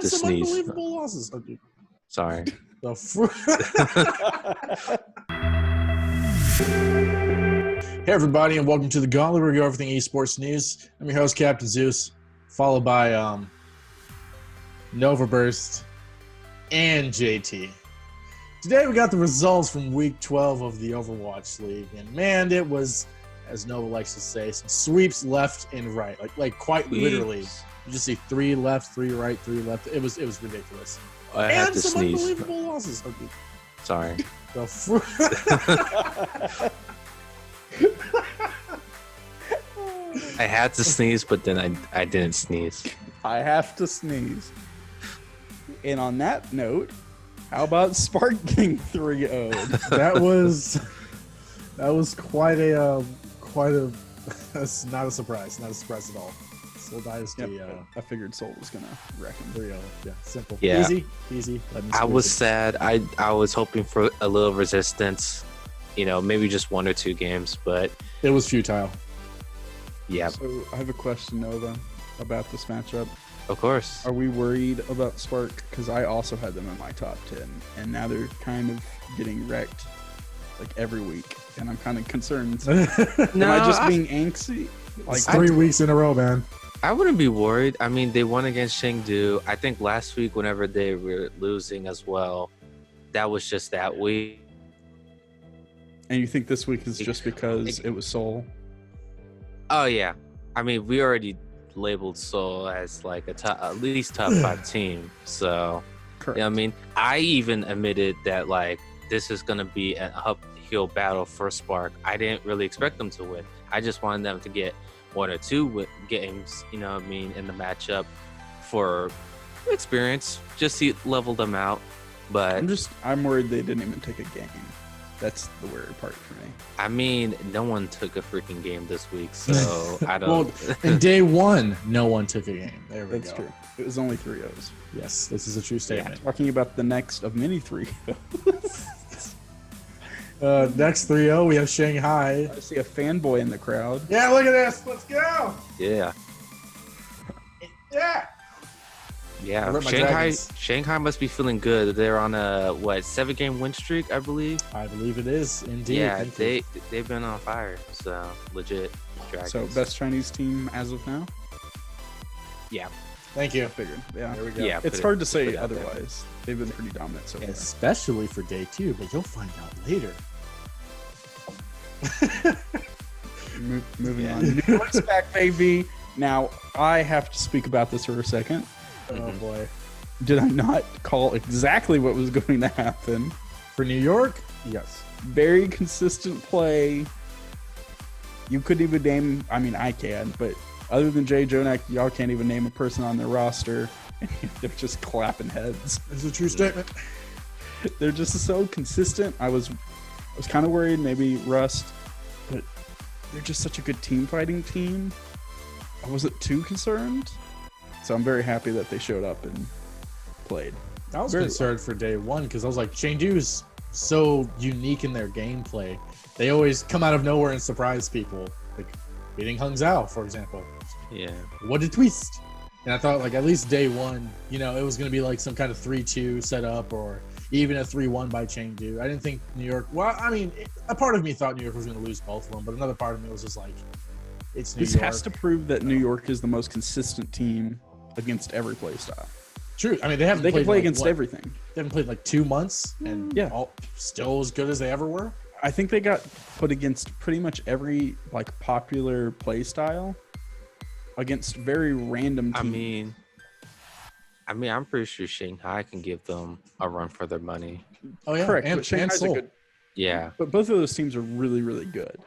to sneeze. Unbelievable losses. Okay. Sorry. Hey everybody, and welcome to the Gauntlet review of everything esports news. I'm your host, Captain Zeus, followed by Novaburst and JT. Today we got the results from Week 12 of the Overwatch League, and man, it was, as Nova likes to say, some sweeps left and right, like quite literally. You just see 3 left, 3 right, 3 left. It was ridiculous. I had and to some sneeze. unbelievable losses. Okay. Sorry. I had to sneeze, but then I didn't sneeze. I have to sneeze. And on that note, how about Spark getting 3-0'd? That was quite a that's not a surprise at all. Soul Dynasty. I figured Soul was gonna wreck him. 3-0. Yeah, simple. Yeah. Easy. I was sad. I was hoping for a little resistance. You know, maybe just 1 or 2 games, but it was futile. Yeah. So I have a question, Nova, about this matchup. Of course. Are we worried about Spark? Because I also had them in my top 10, and now they're kind of getting wrecked like every week, and I'm kind of concerned. Am I just being angsty? Like 3 weeks in a row, man. I wouldn't be worried. I mean, they won against Chengdu. I think last week, whenever they were losing as well, that was just that week. And you think this week is just because it was Seoul? Oh yeah. I mean, we already labeled Seoul as like at least top 5 team. So, correct. You know what I mean, I even admitted that like this is gonna be an uphill battle for Spark. I didn't really expect them to win. I just wanted them to get 1 or 2 games, you know what I mean, in the matchup for experience, just to level them out. But I'm worried they didn't even take a game. That's the weird part for me. I mean, no one took a freaking game this week, so I don't. Well, in day 1, no one took a game. There we go. That's true. It was only 3-0s. Yes, this is a true statement. Yeah, talking about the next of many 3-0s. Next 3-0, we have Shanghai. I see a fanboy in the crowd. Yeah, look at this. Let's go. Yeah. Yeah. Yeah. Shanghai must be feeling good. They're on a 7-game win streak, I believe. I believe it is indeed. Yeah, they've been on fire. So legit. Dragons. So best Chinese team as of now. Yeah. Thank you. I figured. Yeah. There we go. Yeah. It's hard to say otherwise. They've been pretty dominant so far. Especially for day 2, but you'll find out later. Moving on. New York's back, baby. Now, I have to speak about this for a second. Oh, boy. Did I not call exactly what was going to happen? For New York? Yes. Very consistent play. You couldn't even name, I mean, I can, but other than Jay Jonak, y'all can't even name a person on their roster. And they're just clapping heads. It's a true statement. They're just so consistent. I was kind of worried, maybe Rust, but they're just such a good team fighting team. I wasn't too concerned. So I'm very happy that they showed up and played. I was concerned for day 1 because I was like, Chengdu's so unique in their gameplay. They always come out of nowhere and surprise people. Like beating Hung Zhao, for example. Yeah. What a twist. And I thought like at least day 1, you know, it was going to be like some kind of 3-2 setup or even a 3-1 by Chengdu. I didn't think New York, well, I mean, a part of me thought New York was going to lose both of them, but another part of me was just like, it's New York. This has to prove that New York is the most consistent team against every play style. True. I mean, they haven't They played can play like, against everything. They haven't played like 2 months and still as good as they ever were. I think they got put against pretty much every like popular play style against very random teams. I mean, I'm pretty sure Shanghai can give them a run for their money. Oh yeah, correct. And, But Shanghai's Seoul. a good. Yeah. But both of those teams are really, really good.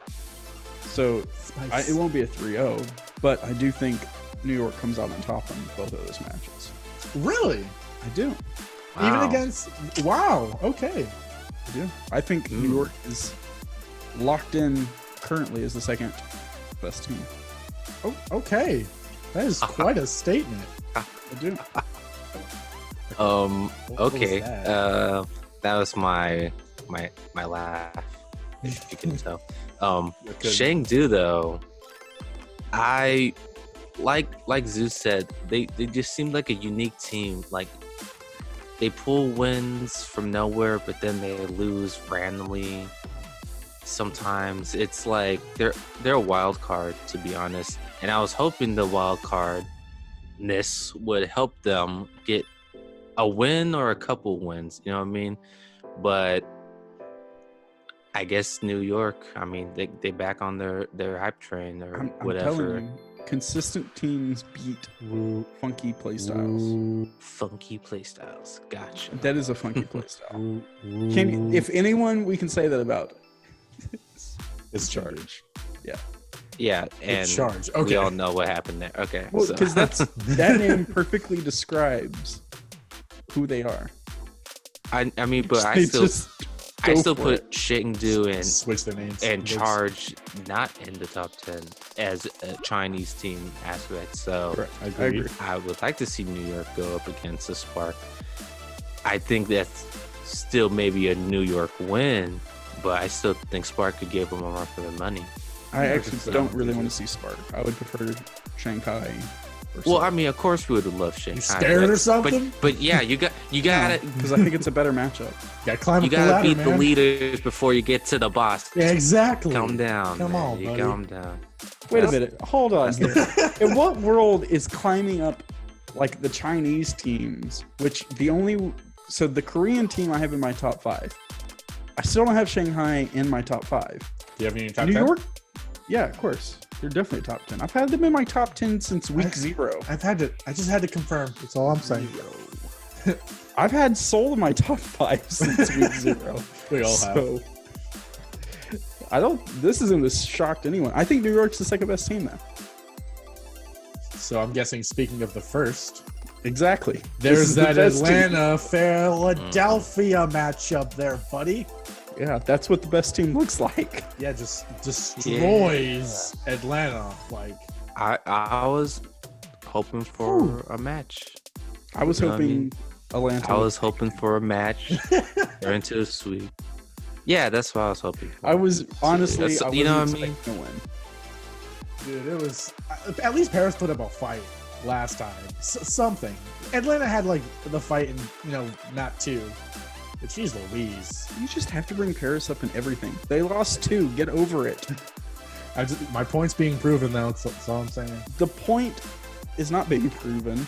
So it won't be a 3-0, but I do think New York comes out on top in both of those matches. Really? I do. Wow. Even against okay. I do. I think New York is locked in currently as the second best team. Oh, okay. That is quite a statement. I do. What Okay. was That was my laugh, if you can tell. Good. Chengdu though, I like Zeus said, they just seem like a unique team. Like they pull wins from nowhere, but then they lose randomly. Sometimes it's like they're a wild card, to be honest. And I was hoping the wild cardness would help them get a win or a couple wins. You know what I mean? But I guess New York, I mean, they back on their hype train or whatever. I'm telling you, consistent teams beat funky playstyles. Funky playstyles. Gotcha. That is a funky playstyle. If anyone we can say that about, It's Charge. Yeah. Yeah, and Charge. Okay. we all know what happened there. Okay. Well, because that name perfectly describes who they are. I mean, but I They still just I go still for put it. Chengdu and switch their names Charge not in the top 10 as a Chinese team aspect. So Correct. I I agree. agree. I would like to see New York go up against the Spark. I think that's still maybe a New York win, but I still think Spark could give them a run for their money. I Yeah, actually so. don't really want to see Spark. I would prefer Shanghai. Or Well, I mean, of course we would love Shanghai. You scared or something? But yeah, you gotta because I think it's a better matchup. Gotta climb you up the gotta ladder, beat the man. leaders before you get to the boss. Yeah, exactly. Calm down. Come man. on, you buddy. calm down. Wait a That's- minute. Hold on. In what world is climbing up like the Chinese teams, which the Korean team I have in my top 5. I still don't have Shanghai in my top 5. Do you have any top New 10? York? Yeah, of course. They're definitely top 10. I've had them in my top 10 since week 0. I just had to confirm. That's all I'm saying. I've had Seoul in my top 5 since week 0. We all have. This isn't a shock to anyone. I think New York's the second best team now. So I'm guessing, speaking of the first, Exactly. there's This is the that best team. Atlanta Philadelphia matchup there, buddy. Yeah, that's what the best team looks like. Yeah, just destroys Atlanta. Like, I was hoping for a match. I was You know what I hoping mean? Atlanta. I was hoping for a match. They're into a sweep. Yeah, that's what I was hoping for. I was honestly. That's- I you know wasn't what I mean? expecting to win. dude, it was at least Paris put up a fight last time. Something. Atlanta had like the fight in map 2. But she's Louise. You just have to bring Paris up in everything. They lost 2. Get over it. My point's being proven now. That's all I'm saying. The point is not being proven.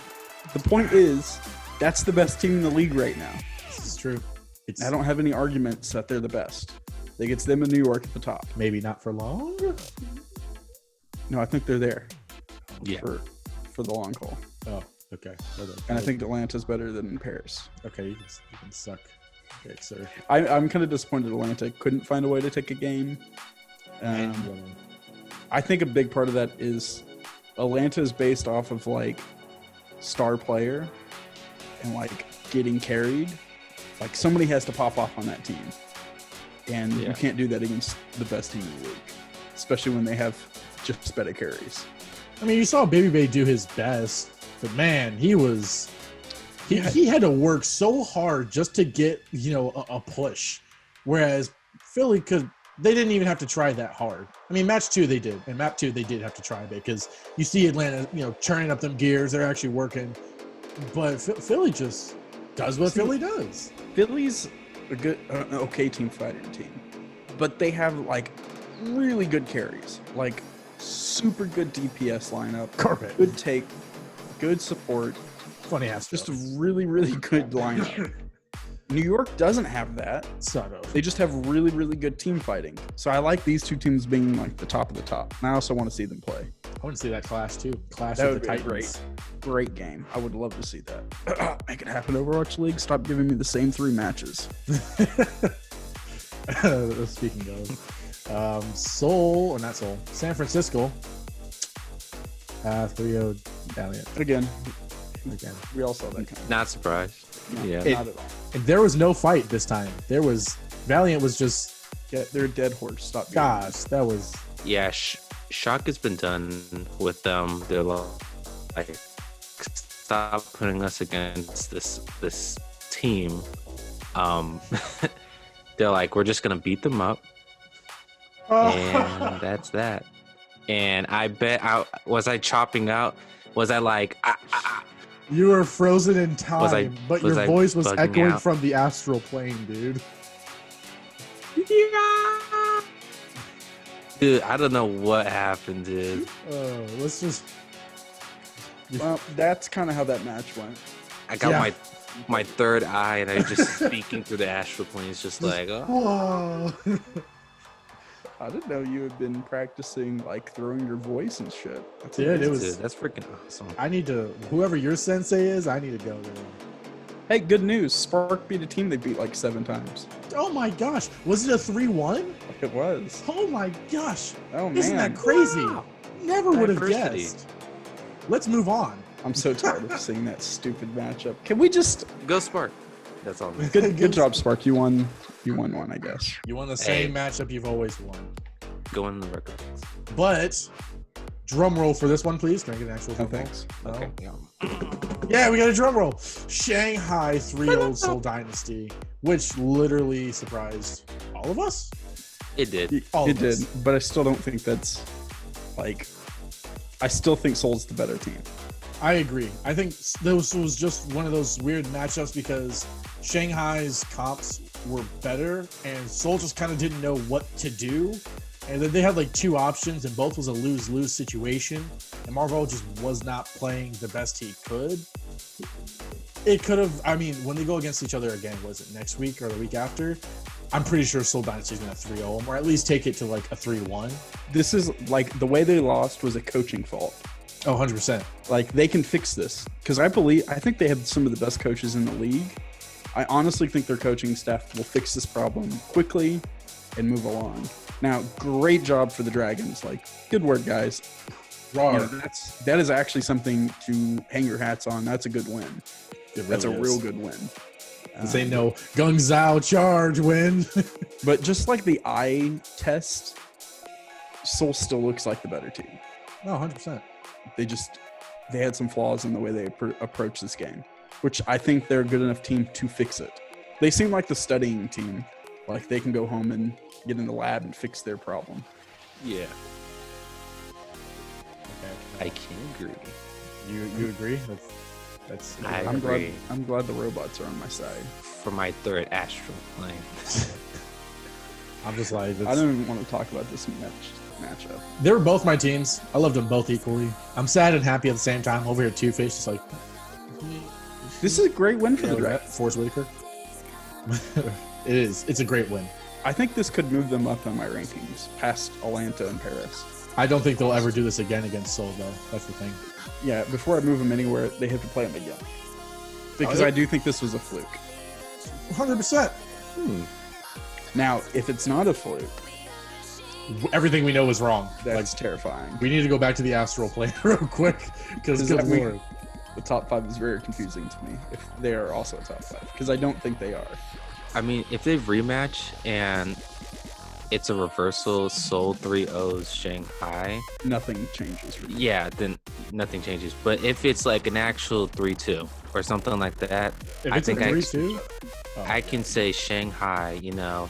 The point is that's the best team in the league right now. This is true. It's I don't have any arguments that they're the best. They gets them in New York at the top. maybe not for long. No, I think they're there Yeah. for the long haul. Oh, okay. And I think Atlanta's better than Paris. okay, you can suck. Okay, sir. I'm kind of disappointed Atlanta couldn't find a way to take a game. I think a big part of that is Atlanta is based off of like star player and like getting carried. Like somebody has to pop off on that team, and you can't do that against the best team in the league, especially when they have just better carries. I mean, you saw Baby Bay do his best, but man, he had to work so hard just to get a push, whereas Philly they didn't even have to try that hard. I mean, match 2 they did, and map 2 they did have to try a bit because you see Atlanta churning up them gears. They're actually working, but Philly just does what Philly does. Philly's an okay team fighting team, but they have like really good carries, like super good DPS lineup, Carpet. good take, good support, Funny ass. just a really, really good lineup. New York doesn't have that. sort of. They just have really, really good team fighting. So I like these two teams being like the top of the top. And I also want to see them play. I want to see that clash too. Clash That of would the be Titans. Great game. I would love to see that. Make it happen, Overwatch League. Stop giving me the same 3 matches. Speaking of, San Francisco, 3-0 Valiant Again, again. we all saw that coming. Not surprised. No, Yeah. not at all. And there was no fight this time. Valiant was just, Yeah, they're a dead horse. Stop. being- gosh, that was. Yeah, shock has been done with them. They're like, stop putting us against this team. They're like, we're just gonna beat them up, and that's that. and I bet I chopping out. Was I like You were frozen in time, but your voice was bugging echoing out? from the astral plane, dude. Dude, I don't know what happened, dude. Let's just. Well, that's kind of how that match went. I got Yeah. my third eye, and I just speaking through the astral plane. It's just like, oh. Oh. I didn't know you had been practicing like throwing your voice and shit. That's Dude, amazing. it was. Dude, that's freaking awesome. I need to. Whoever your sensei is, I need to go there. Hey, good news. Spark beat a team they beat like 7 times. Oh my gosh, was it a 3-1? It was. Oh my gosh, Oh man. isn't that crazy? Wow. Never would have Diversity. guessed. Let's move on. I'm so tired of seeing that stupid matchup. Can we just Go Spark. That's all. good job, Spark. You won one, I guess. You won the Hey. same matchup you've always won. Go in the record books. But drum roll for this one, please. Can I get an actual No drum roll? thanks. No? Okay. Yeah. Yeah, we got a drum roll. Shanghai 3-0 Seoul Dynasty, which literally surprised all of us. It did. All It of us. did, but I still don't think that's like. I still think Seoul's the better team. I agree. I think this was just one of those weird matchups because Shanghai's comps were better and Seoul just kind of didn't know what to do. And then they had like 2 options and both was a lose-lose situation. And Marvel just was not playing the best he could. It could have, I mean, when they go against each other again, was it next week or the week after? I'm pretty sure Seoul Dynasty's going to 3-0 them or at least take it to like a 3-1. This is like the way they lost was a coaching fault. Oh, 100%. Like they can fix this because I think they have some of the best coaches in the league. I honestly think their coaching staff will fix this problem quickly and move along. Now, great job for the Dragons. Like, good work, guys. You know, that is actually something to hang your hats on. That's a good win. That's a real good win. This ain't no Gung Zhao charge win. But just like the eye test, Seoul still looks like the better team. No, 100%. They had some flaws in the way they approach this game, which I think they're a good enough team to fix it. They seem like the studying team. Like they can go home and get in the lab and fix their problem. Yeah. I can agree. You agree? That's I I'm agree. glad the robots are on my side. For my third astral plane. I'm just like, I don't even want to talk about this matchup. they were both my teams. I loved them both equally. I'm sad and happy at the same time. Over here, Two-Face, just like, This is a great win for the Dragons. Forrest Whitaker. It is. It's a great win. I think this could move them up on my rankings, past Atlanta and Paris. I don't think they'll ever do this again against Seoul, though. That's the thing. Yeah, before I move them anywhere, they have to play them again. Because Oh, yeah. I do think this was a fluke. 100%. Now, if it's not a fluke, Everything we know is wrong. that's terrifying. We need to go back to the astral plane real quick because Does good that mean- lord. The top 5 is very confusing to me, if they are also a top 5, because I don't think they are. I mean, if they rematch and it's a reversal, Seoul 3-0 Shanghai, Nothing changes for me. yeah, then nothing changes. But if it's like an actual 3-2 or something like that, If I it's think a I- 3-2, I can say Shanghai,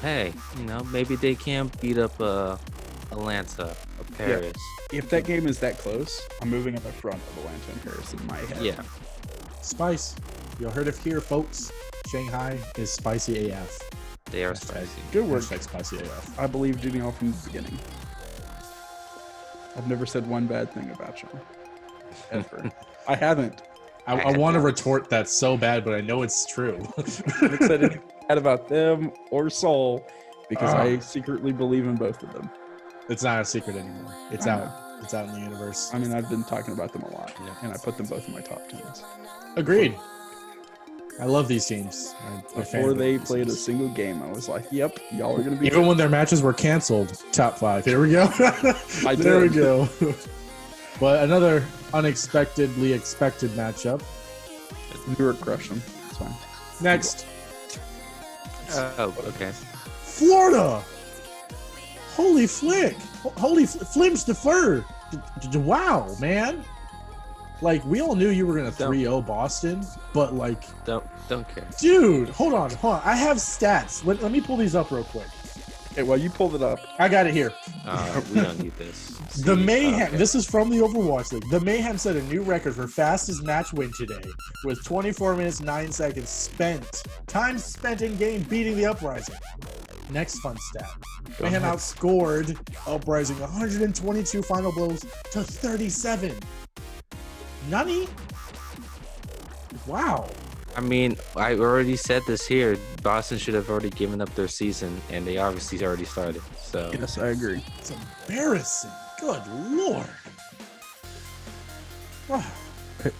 hey, maybe they can beat up Atlanta or Paris. If that game is that close, I'm moving up in front of Atlanta and Paris in my head. Yeah. Spice. You heard it here, folks. Shanghai is spicy AF. They are Hashtag- spicy. Good work. hashtag spicy AF. I believed in y'all from the beginning. I've never said one bad thing about you. Ever. I haven't. I want to retort that so bad, but I know it's true. I haven't said anything bad about them or Soul because Ah. I secretly believe in both of them. It's not a secret anymore. It's I out. know. It's out in the universe. I mean, I've been talking about them a lot, Yeah. and I put them both in my top 10s. Agreed. I love these teams. I'm a fan Before of they these played a teams. single game, I was like, yep, y'all are going to be Even when their matches were canceled, top 5. Here we go. There we did. go. But another unexpectedly expected matchup. New York crush them. It's fine. Next, Oh, okay. Florida. Holy flick. Holy flims defer. Wow, man. Like, we all knew you were going to 3-0 Boston, but like, Don't care. dude, hold on. I have stats. Let me pull these up real quick. Okay, well, you pulled it up. I got it here. We don't need this. The See, Mayhem. okay. This is from the Overwatch League. The Mayhem set a new record for fastest match win today, with 24 minutes 9 seconds spent. Time spent in game beating the Uprising. Next fun stat. Go Mayhem ahead. outscored Uprising 122 final blows to 37. Nani? Wow. I mean, I already said this here. Boston should have already given up their season, and they obviously already started. So Yes, I agree. It's embarrassing. Good lord. Wow.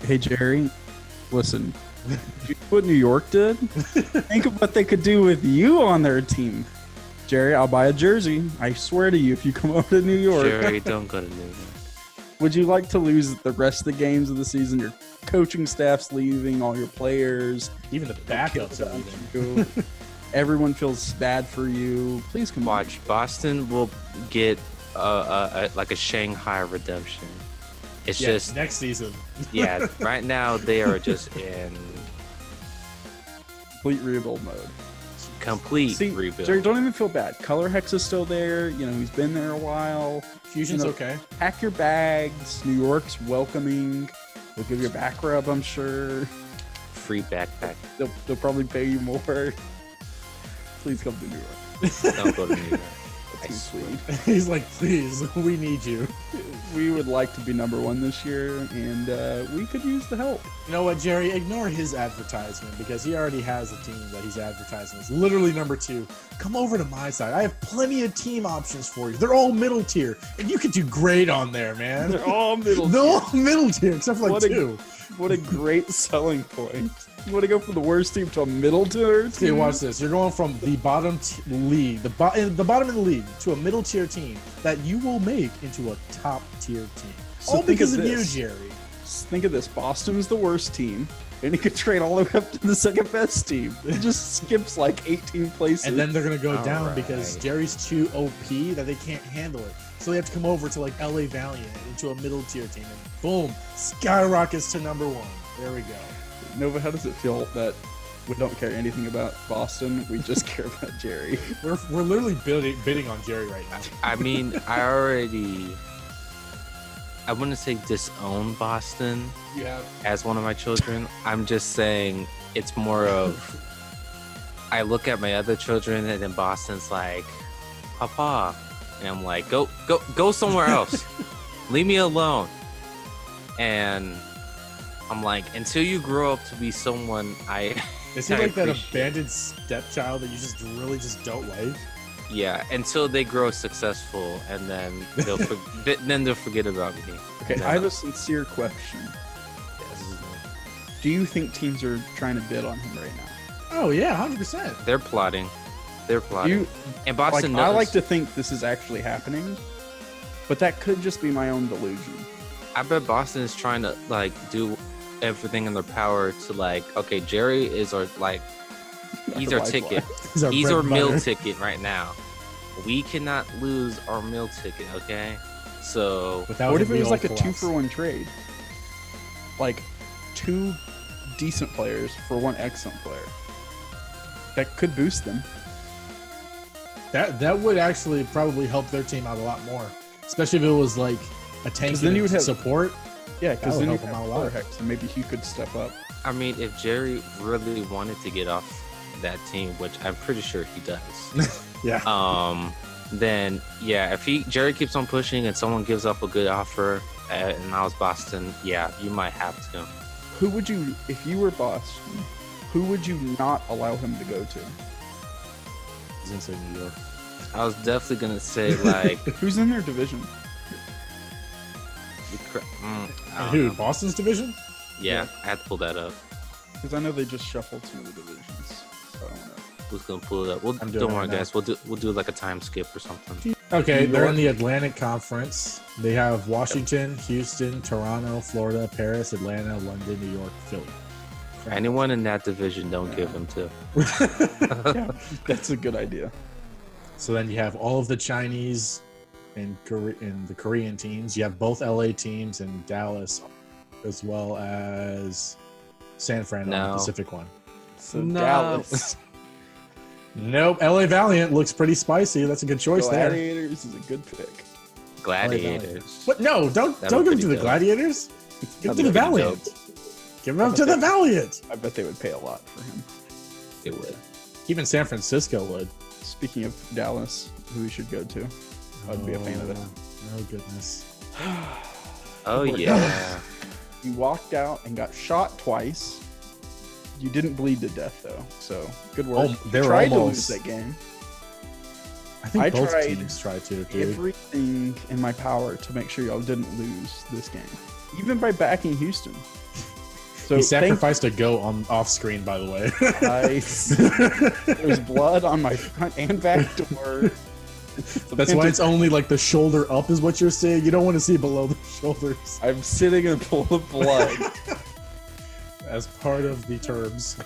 Hey, Jerry, listen. You know what New York did? Think of what they could do with you on their team. Jerry, I'll buy a jersey. I swear to you, if you come over to New York. Jerry, don't go to New York. Would you like to lose the rest of the games of the season? Your coaching staff's leaving, all your players. Even the backups are leaving. Everyone feels bad for you. Please come Watch, Boston will get like a Shanghai redemption. It's Yeah, just, next season. yeah, right now they are just in complete rebuild mode. complete See, rebuild. Jerry, don't even feel bad. Color Hex is still there. You know, he's been there a while. Fusion's You know, okay. Pack your bags. New York's welcoming. They'll give you a back rub, I'm sure. Free backpack. They'll probably pay you more. Please come to New York. Don't go to New York. I That's swear. sweet. He's like, please, we need you. We would like to be #1 this year, and we could use the help. You know what, Jerry? Ignore his advertisement because he already has a team that he's advertising. It's literally #2. Come over to my side. I have plenty of team options for you. They're all middle tier, and you could do great on there, man. They're all middle. They're all middle tier, except for like What a- 2. What a great selling point. You want to go from the worst team to a middle tier team? Okay, watch this. You're going from the bottom league, the bottom of the league, to a middle tier team that you will make into a top tier team. So All think because of of you, this. Jerry. Think of this. Boston's the worst team, and he could trade all the way up to the second best team. He just skips like 18 places. And then they're gonna go All down right. because Jerry's too OP that they can't handle it. So they have to come over to like LA Valiant into a middle tier team, and boom, skyrockets to #1. There we go. Nova, how does it feel that we don't care anything about Boston? We just care about Jerry. We're literally bidding on Jerry right now. I mean, I wouldn't say disown Boston You have as one of my children. I'm just saying it's more of I look at my other children and then Boston's like, Papa. And I'm like, go somewhere else. Leave me alone. And I'm like, until you grow up to be someone is he I like that appreciate- abandoned stepchild that you just really just don't like? yeah, until they grow successful and then they'll forget about me. Okay, And I have then- a sincere question. yes. Do you think teams are trying to bid on him right now? Oh yeah, 100%. They're plotting. They're plotting. You, And like, Boston I knows. like to think this is actually happening, but that could just be my own delusion. I bet Boston is trying to like do everything in their power to like, okay, Jerry is our like, he's our Lifeline. ticket. He's our He's bread our and meal butter. ticket right now. We cannot lose our meal ticket, okay? So Without What him, if it we was all like a collapse. 2-for-1 trade? Like 2 decent players for 1 excellent player. That could boost them. That would actually probably help their team out a lot more, especially if it was like a tank. 'Cause then you would have- support. Yeah, That because would then you help him have out a Color lot. Hex, and maybe he could step up. I mean, if Jerry really wanted to get off that team, which I'm pretty sure he does, Yeah. then yeah, if Jerry keeps on pushing and someone gives up a good offer, and I was Boston, yeah, you might have to. Who would you, if you were Boston, who would you not allow him to go to? He's inside New York. I was definitely gonna say like, Who's in their division? I don't Who? know. Boston's division? Yeah, I had to pull that up. Because I know they just shuffled some of the divisions. So I don't know. Who's gonna pull it up? We'll, I'm doing don't it worry, now. guys. We'll do like a time skip or something. Okay, New they're York. in the Atlantic Conference. They have Washington, Houston, Toronto, Florida, Paris, Atlanta, London, New York, Philly. Anyone in that division, don't give him to. Yeah, that's a good idea. So then you have all of the Chinese and the Korean teams. You have both LA teams and Dallas, as well as San Fran on No. the Pacific one. So No. Dallas. Nope. LA Valiant looks pretty spicy. That's a good choice there. Gladiators is a good pick. Gladiators. What? No, don't That'd give be him to the dope. Gladiators. Give him to the That'd be Valiant. Give him up to the Valiant. I bet they would pay a lot for him. It would. Even San Francisco would. Speaking of Dallas, who we should go to, I'd be a fan of that. Oh goodness. Oh yeah. You walked out and got shot twice. You didn't bleed to death though, so good work. They You were tried almost- to lose that game. I think I both tried teams tried to, dude. Everything in my power to make sure y'all didn't lose this game, even by backing Houston. So He sacrificed a goat on off screen, by the way. There's blood on my front and back door. That's why it's only like the shoulder up is what you're saying. You don't want to see below the shoulders I'm sitting in a pool of blood. as part of the terms.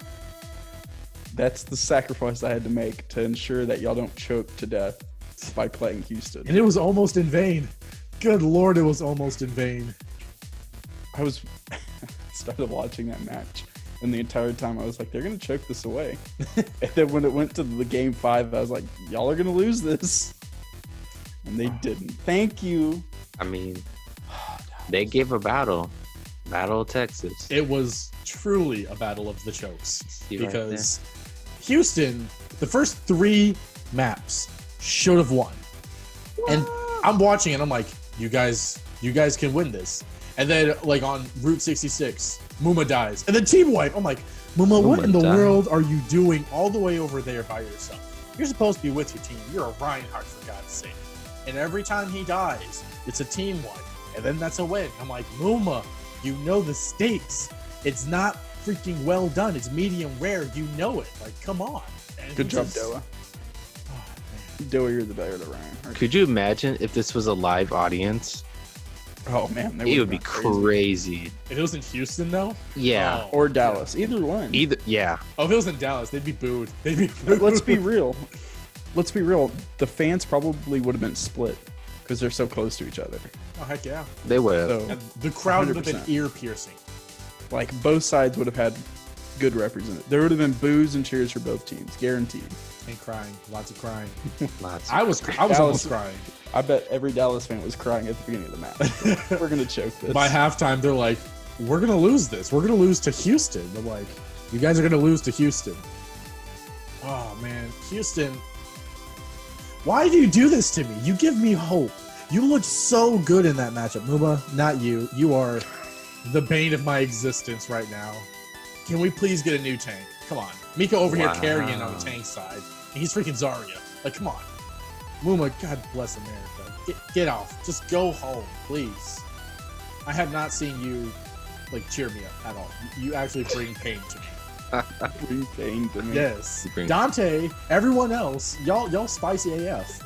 That's the sacrifice I had to make to ensure that y'all don't choke to death by playing Houston. And it was almost in vain. Good lord, it was almost in vain. I was started watching that match, and the entire time I was like, they're gonna choke this away. And then when it went to the game 5, I was like, y'all are gonna lose this, and they didn't. Thank you. I mean, they gave a battle. Battle of Texas. It was truly a battle of the chokes. See right Because Houston, the first 3 maps should have won. And I'm watching and I'm like, you guys can win this. And then like on Route 66, Muma dies. And then team wipe. I'm like, Muma, what in the died. world are you doing all the way over there by yourself? You're supposed to be with your team. You're a Reinhardt, for God's sake. And every time he dies, it's a team wipe. And then that's a win. I'm like, Muma, you know the stakes. It's not freaking well done. It's medium rare. You know it. Like, come on. And Good he job, just- Doa. Oh, man. Doa, you're the better of the Ryan. Could you imagine if this was a live audience? Oh man, It would be crazy. If it was in Houston, though? Yeah. Oh, Or Dallas, either one. Either. Yeah. Oh, if it was in Dallas, they'd be booed. They'd be booed. Let's be real. Let's be real. The fans probably would have been split because they're so close to each other. Oh, heck yeah. They would. So And the crowd would have been 100%. ear piercing. like both sides would have had good represented. There would have been boos and cheers for both teams, guaranteed. And crying. Lots of crying. Lots. I was Dallas- almost crying. I bet every Dallas fan was crying at the beginning of the match. We're gonna choke this. By halftime, they're like, we're going to lose this. We're going to lose to Houston. I'm like, you guys are going to lose to Houston. Oh, man. Houston. Why do you do this to me? You give me hope. You looked so good in that matchup. Muma, not you. You are the bane of my existence right now. Can we please get a new tank? Come on. Miko over here carrying on the tank side. And he's freaking Zarya. Like, come on. Muma, God bless America. Get off. Just go home, please. I have not seen you like cheer me up at all. You actually bring pain to me. Bring pain to me. Yes. You bring- Dante, everyone else, y'all spicy AF.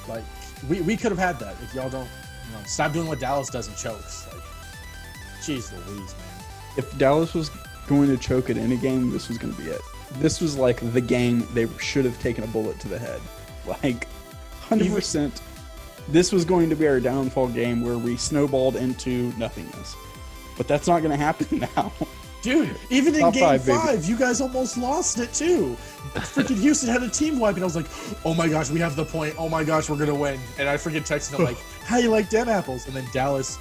Like we could have had that if y'all don't, stop doing what Dallas does and chokes. Like, jeez Louise, man. If Dallas was going to choke at any game, this was going to be it. This was like the game they should have taken a bullet to the head. Like, 100%. This was going to be our downfall game where we snowballed into nothingness. But that's not going to happen now. Dude, even in Top game five, baby. 5, you guys almost lost it too. Freaking Houston had a team wipe, and I was like, oh my gosh, we have the point. Oh my gosh, we're going to win. And I freaking texted him like, how you like dem apples? And then Dallas,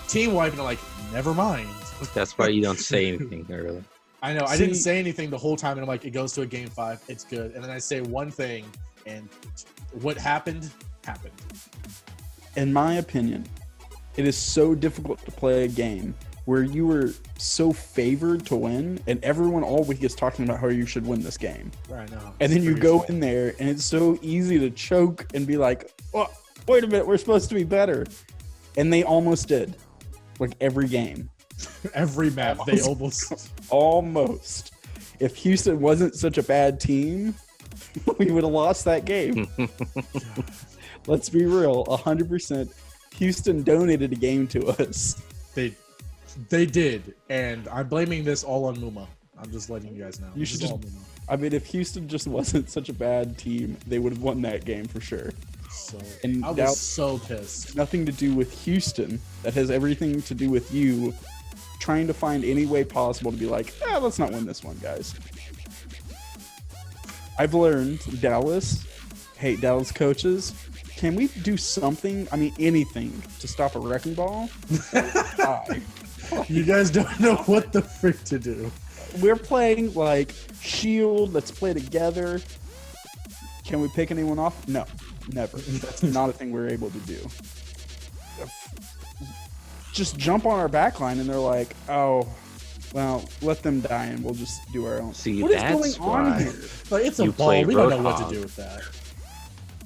team wipe, and I'm like, never mind. That's why you don't say anything early. I know. I See- didn't say anything the whole time, and I'm like, it goes to a game 5. It's good. And then I say one thing, and what happened, happened. In my opinion, it is so difficult to play a game where you were so favored to win, and everyone all week is talking about how you should win this game. Right now. And then you go in there, and it's so easy to choke and be like, oh, wait a minute, we're supposed to be better. And they almost did. Like every game. Every map, they almost. Almost. If Houston wasn't such a bad team, we would have lost that game. Let's be real, 100%. Houston donated a game to us. They did, and I'm blaming this all on Muma. I'm just letting you guys know. You This should is just- all Muma. I mean, if Houston just wasn't such a bad team, they would have won that game for sure. So, And I was doubt- so pissed. Nothing to do with Houston. That has everything to do with you trying to find any way possible to be like, let's not win this one, guys. I've learned Dallas, hate Dallas coaches. Can we do something? I mean, anything to stop a wrecking ball? Why? You guys don't know what the frick to do. We're playing like Shield. Let's play together. Can we pick anyone off? No, never. That's not a thing we're able to do. Just jump on our back line and they're like, oh, well, let them die and we'll just do our own. See, What is that's going on why here? Like, it's a You ball. play We don't know what Roadhog. to do with that.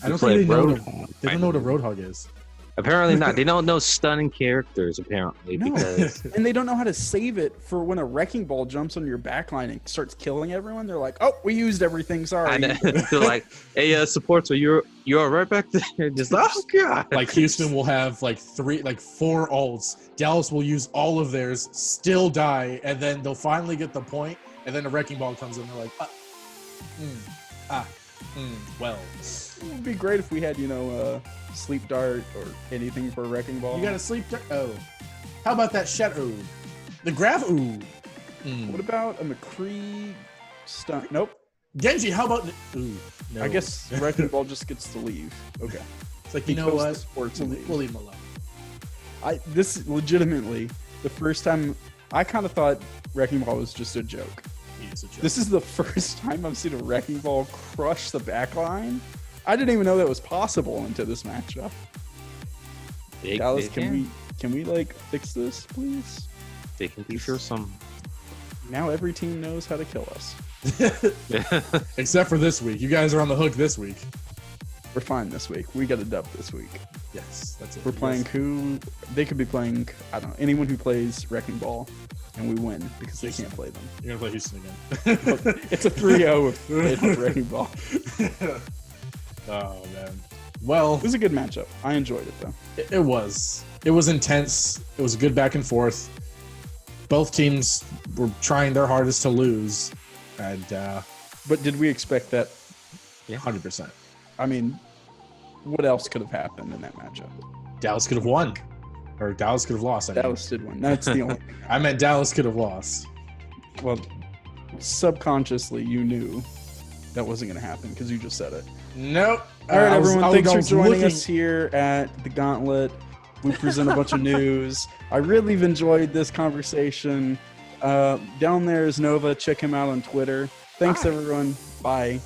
I You don't play think they know. Roadhog. They don't know what a roadhog is. Apparently not. They don't know stunning characters, apparently, No. because And they don't know how to save it for when a wrecking ball jumps on your back line and starts killing everyone. They're like, oh, we used everything. Sorry. they're like, hey, supports, you're right back there. Just, oh, God. Like Houston will have like 4 ults. Dallas will use all of theirs, still die, and then they'll finally get the point, and then the wrecking ball comes in. They're like, well, It would be great if we had, sleep dart or anything for a wrecking ball. you got to sleep. Oh, how about that shadow? The graph. Ooh. What about a McCree stunt? Nope. Genji, how about? Ooh, no. I guess wrecking ball just gets to leave. Okay. it's like He you know goes to what? sports and leaves. We'll leave him alone. This legitimately the first time I kind of thought wrecking ball was just a joke. He's a joke. This is the first time I've seen a wrecking ball crush the back line. I didn't even know that was possible into this matchup. They, Dallas, they can we like fix this, please? They can be fearsome. Now every team knows how to kill us. Except for this week. You guys are on the hook this week. We're fine this week. We got a dub this week. Yes, that's it. We're You playing guys- who? They could be playing, I don't know, anyone who plays wrecking ball, and we win because they can't play them. You're gonna play Houston again. It's a 3-0 with wrecking ball. Oh man. Well, It was a good matchup. I enjoyed it though. it was. It was intense. It was a good back and forth. Both teams were trying their hardest to lose, and But did we expect that? 100%. I mean, what else could have happened in that matchup? Dallas could have won, or Dallas could have lost. I mean. Dallas did win. That's the only thing. I meant Dallas could have lost. Well, subconsciously, you knew that wasn't going to happen because you just said it. Nope. All right, everyone. Thanks for joining looking- us here at the Gauntlet. We present a bunch of news. I really have enjoyed this conversation. Down there is Nova. Check him out on Twitter. Thanks, Bye. everyone. Bye.